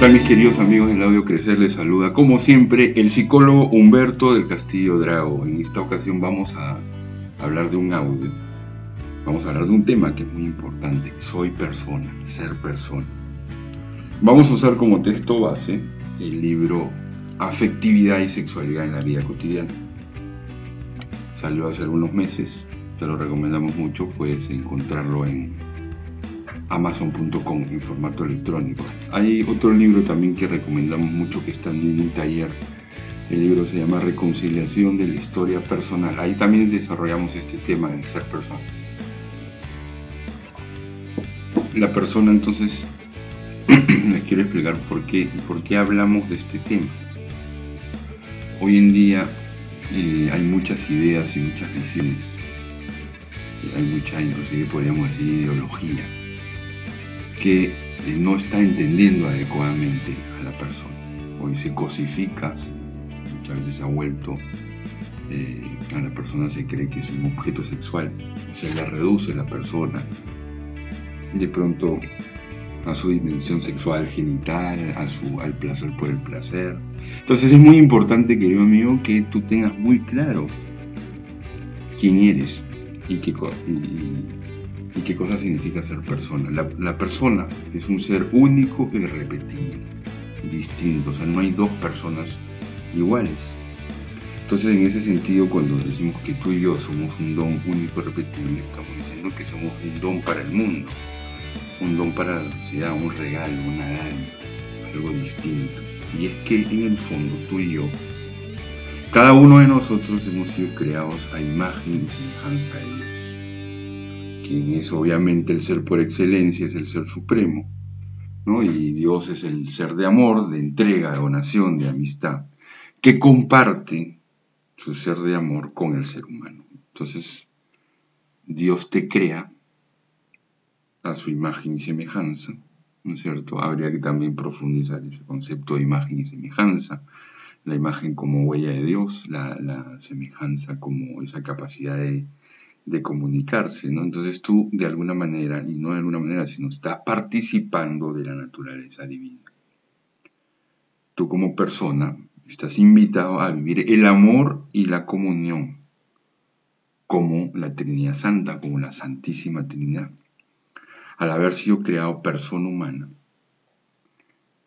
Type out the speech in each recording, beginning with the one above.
tal, mis queridos amigos del Audio Crecer? Les saluda como siempre el psicólogo Humberto del Castillo Drago. En esta ocasión vamos a hablar de un audio. Vamos a hablar de un tema que es muy importante: soy persona, ser persona. Vamos a usar como texto base el libro Afectividad y Sexualidad en la Vida Cotidiana. Salió hace algunos meses, te lo recomendamos mucho. Puedes encontrarlo en Amazon.com en formato electrónico. Hay otro libro también que recomendamos mucho que está en un taller. El libro se llama Reconciliación de la Historia Personal. Ahí también desarrollamos este tema de ser persona. La persona, entonces, les quiero explicar por qué hablamos de este tema. Hoy en día hay muchas ideas y muchas visiones. Hay mucha, inclusive podríamos decir, ideología que no está entendiendo adecuadamente a la persona. Hoy se cosifica, muchas veces se ha vuelto, a la persona se cree que es un objeto sexual, se le reduce la persona de pronto a su dimensión sexual genital, al placer por el placer. Entonces es muy importante, querido amigo, que tú tengas muy claro quién eres y qué cosa significa ser persona. La persona es un ser único e irrepetible, distinto. O sea, no hay dos personas iguales. Entonces, en ese sentido, cuando decimos que tú y yo somos un don único e irrepetible, estamos diciendo que somos un don para el mundo, un don para la sociedad, un regalo, una dádiva, algo distinto. Y es que en el fondo tú y yo, cada uno de nosotros hemos sido creados a imagen y semejanza de Dios, quien es obviamente el ser por excelencia, es el ser supremo, ¿no? Y Dios es el ser de amor, de entrega, de donación, de amistad, que comparte su ser de amor con el ser humano. Entonces, Dios te crea a su imagen y semejanza, ¿no es cierto? Habría que también profundizar ese concepto de imagen y semejanza. La imagen como huella de Dios, la semejanza como esa capacidad de comunicarse, ¿no? Entonces tú, de alguna manera, y no de alguna manera, sino estás participando de la naturaleza divina. Tú como persona estás invitado a vivir el amor y la comunión como la Trinidad Santa, como la Santísima Trinidad. Al haber sido creado persona humana,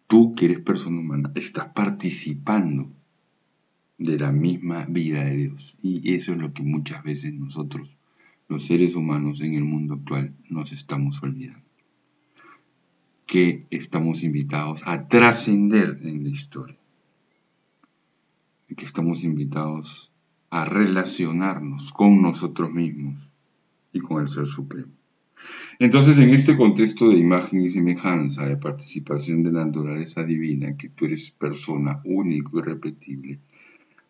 tú que eres persona humana, estás participando de la misma vida de Dios. Y eso es lo que muchas veces nosotros, los seres humanos en el mundo actual, nos estamos olvidando. Que estamos invitados a trascender en la historia. Que estamos invitados a relacionarnos con nosotros mismos y con el Ser Supremo. Entonces, en este contexto de imagen y semejanza, de participación de la naturaleza divina, que tú eres persona único y irrepetible,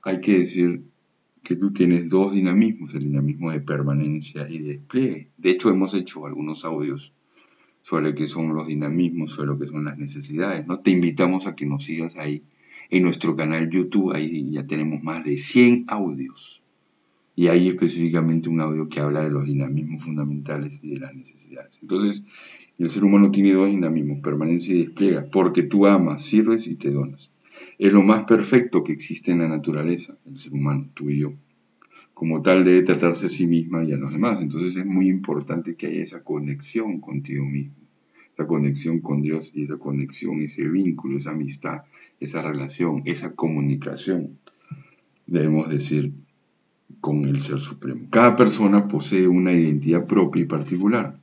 hay que decir que tú tienes dos dinamismos: el dinamismo de permanencia y de despliegue. De hecho, hemos hecho algunos audios sobre qué son los dinamismos, sobre lo que son las necesidades, ¿no? Te invitamos a que nos sigas ahí en nuestro canal YouTube. Ahí ya tenemos más de 100 audios. Y hay específicamente un audio que habla de los dinamismos fundamentales y de las necesidades. Entonces, el ser humano tiene dos dinamismos: permanencia y despliega, porque tú amas, sirves y te donas. Es lo más perfecto que existe en la naturaleza, el ser humano, tú y yo. Como tal, debe tratarse a sí misma y a los demás. Entonces es muy importante que haya esa conexión contigo mismo, esa conexión con Dios, y esa conexión, ese vínculo, esa amistad, esa relación, esa comunicación, debemos decir, con el Ser Supremo. Cada persona posee una identidad propia y particular.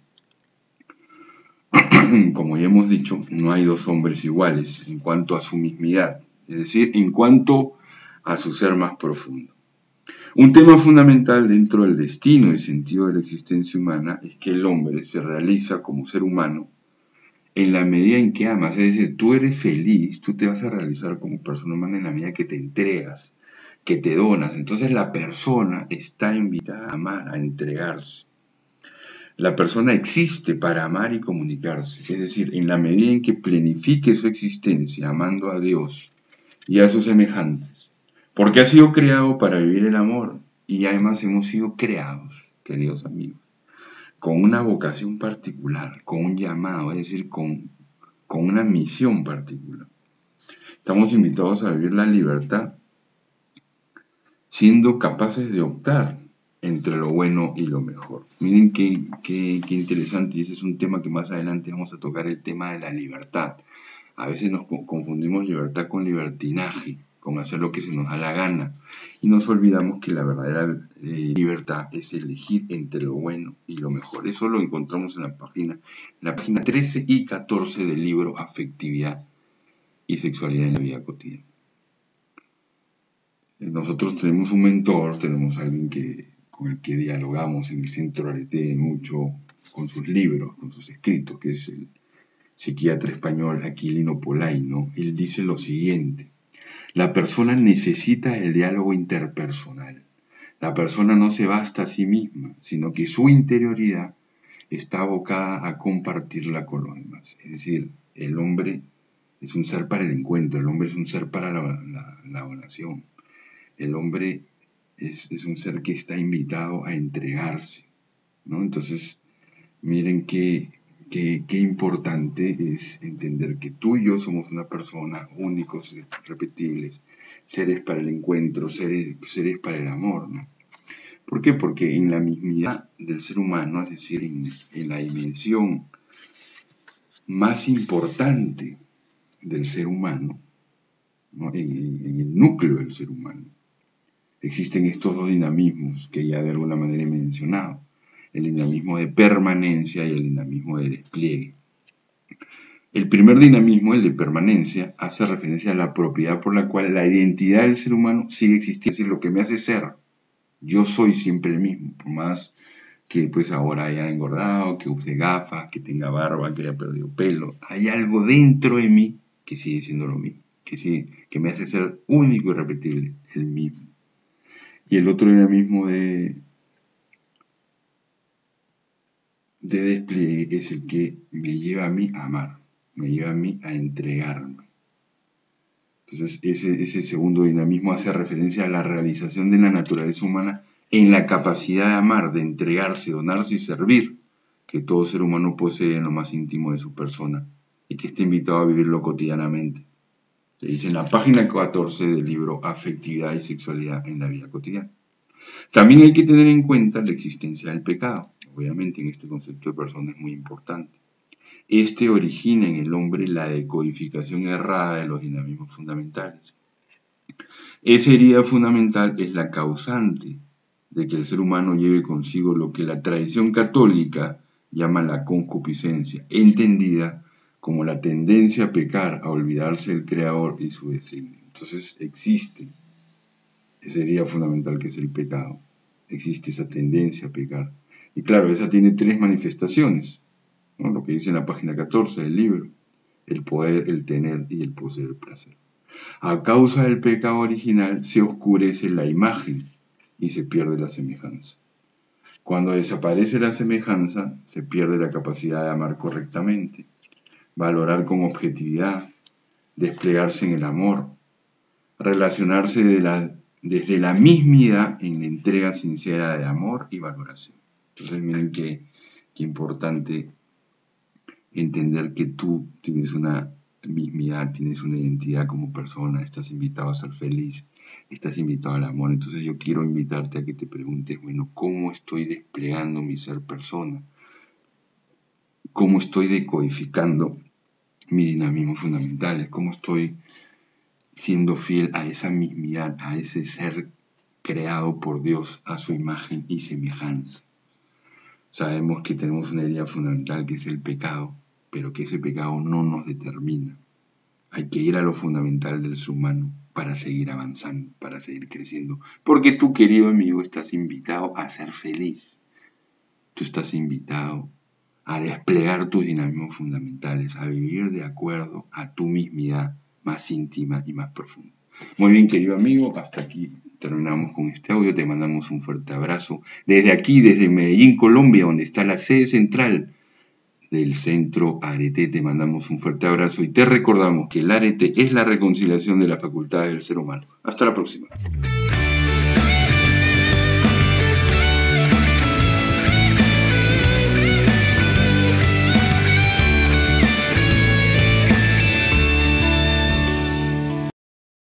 Como ya hemos dicho, no hay dos hombres iguales en cuanto a su mismidad, es decir, en cuanto a su ser más profundo. Un tema fundamental dentro del destino y sentido de la existencia humana es que el hombre se realiza como ser humano en la medida en que amas. Es decir, tú eres feliz, tú te vas a realizar como persona humana en la medida que te entregas, que te donas. Entonces la persona está invitada a amar, a entregarse. La persona existe para amar y comunicarse. Es decir, en la medida en que planifique su existencia amando a Dios y a sus semejantes, porque ha sido creado para vivir el amor. Y además hemos sido creados, queridos amigos, con una vocación particular, con un llamado, es decir, con una misión particular. Estamos invitados a vivir la libertad siendo capaces de optar entre lo bueno y lo mejor. Miren qué interesante, y ese es un tema que más adelante vamos a tocar, el tema de la libertad. A veces nos confundimos libertad con libertinaje, con hacer lo que se nos da la gana, y nos olvidamos que la verdadera libertad es elegir entre lo bueno y lo mejor. Eso lo encontramos en la página 13 y 14 del libro Afectividad y Sexualidad en la Vida Cotidiana. Nosotros tenemos un mentor, tenemos alguien con el que dialogamos en el Centro Arete mucho con sus libros, con sus escritos, que es el psiquiatra español Aquilino Polaino. Él dice lo siguiente: la persona necesita el diálogo interpersonal. La persona no se basta a sí misma, sino que su interioridad está abocada a compartirla con los demás. Es decir, el hombre es un ser para el encuentro, el hombre es un ser para la oración. El hombre es un ser que está invitado a entregarse, ¿no? Entonces, miren qué importante es entender que tú y yo somos una persona, únicos, irrepetibles, seres para el encuentro, seres para el amor, ¿no? ¿Por qué? Porque en la mismidad del ser humano, es decir, en la dimensión más importante del ser humano, ¿no? en el núcleo del ser humano, existen estos dos dinamismos que ya de alguna manera he mencionado: el dinamismo de permanencia y el dinamismo de despliegue. El primer dinamismo, el de permanencia, hace referencia a la propiedad por la cual la identidad del ser humano sigue existiendo, es decir, lo que me hace ser. Yo soy siempre el mismo, por más que pues ahora haya engordado, que use gafas, que tenga barba, que haya perdido pelo. Hay algo dentro de mí que sigue siendo lo mismo, que me hace ser único y repetible, el mismo. Y el otro dinamismo de despliegue es el que me lleva a mí a amar, me lleva a mí a entregarme. Entonces ese segundo dinamismo hace referencia a la realización de la naturaleza humana en la capacidad de amar, de entregarse, donarse y servir, que todo ser humano posee en lo más íntimo de su persona y que está invitado a vivirlo cotidianamente. Se dice en la página 14 del libro Afectividad y Sexualidad en la Vida Cotidiana. También hay que tener en cuenta la existencia del pecado. Obviamente en este concepto de persona es muy importante. Este origina en el hombre la decodificación errada de los dinamismos fundamentales. Esa herida fundamental es la causante de que el ser humano lleve consigo lo que la tradición católica llama la concupiscencia, entendida como la tendencia a pecar, a olvidarse del Creador y su designio. Entonces existe esa herida fundamental que es el pecado. Existe esa tendencia a pecar. Y claro, esa tiene tres manifestaciones, ¿no? Lo que dice en la página 14 del libro: el poder, el tener y el poseer el placer. A causa del pecado original se oscurece la imagen y se pierde la semejanza. Cuando desaparece la semejanza, se pierde la capacidad de amar correctamente, valorar con objetividad, desplegarse en el amor, relacionarse desde la mismidad en la entrega sincera de amor y valoración. Entonces miren qué importante entender que tú tienes una mismidad, tienes una identidad como persona, estás invitado a ser feliz, estás invitado al amor. Entonces yo quiero invitarte a que te preguntes, bueno, ¿cómo estoy desplegando mi ser persona? ¿Cómo estoy decodificando mis dinamismos fundamentales? ¿Cómo estoy siendo fiel a esa mismidad, a ese ser creado por Dios a su imagen y semejanza? Sabemos que tenemos una herida fundamental que es el pecado, pero que ese pecado no nos determina. Hay que ir a lo fundamental del ser humano para seguir avanzando, para seguir creciendo. Porque tú, querido amigo, estás invitado a ser feliz. Tú estás invitado a desplegar tus dinamismos fundamentales, a vivir de acuerdo a tu mismidad más íntima y más profunda. Muy bien, querido amigo, hasta aquí terminamos con este audio. Te mandamos un fuerte abrazo desde aquí, desde Medellín, Colombia, donde está la sede central del Centro Arete. Te mandamos un fuerte abrazo y te recordamos que el Arete es la reconciliación de las facultades del ser humano. Hasta la próxima.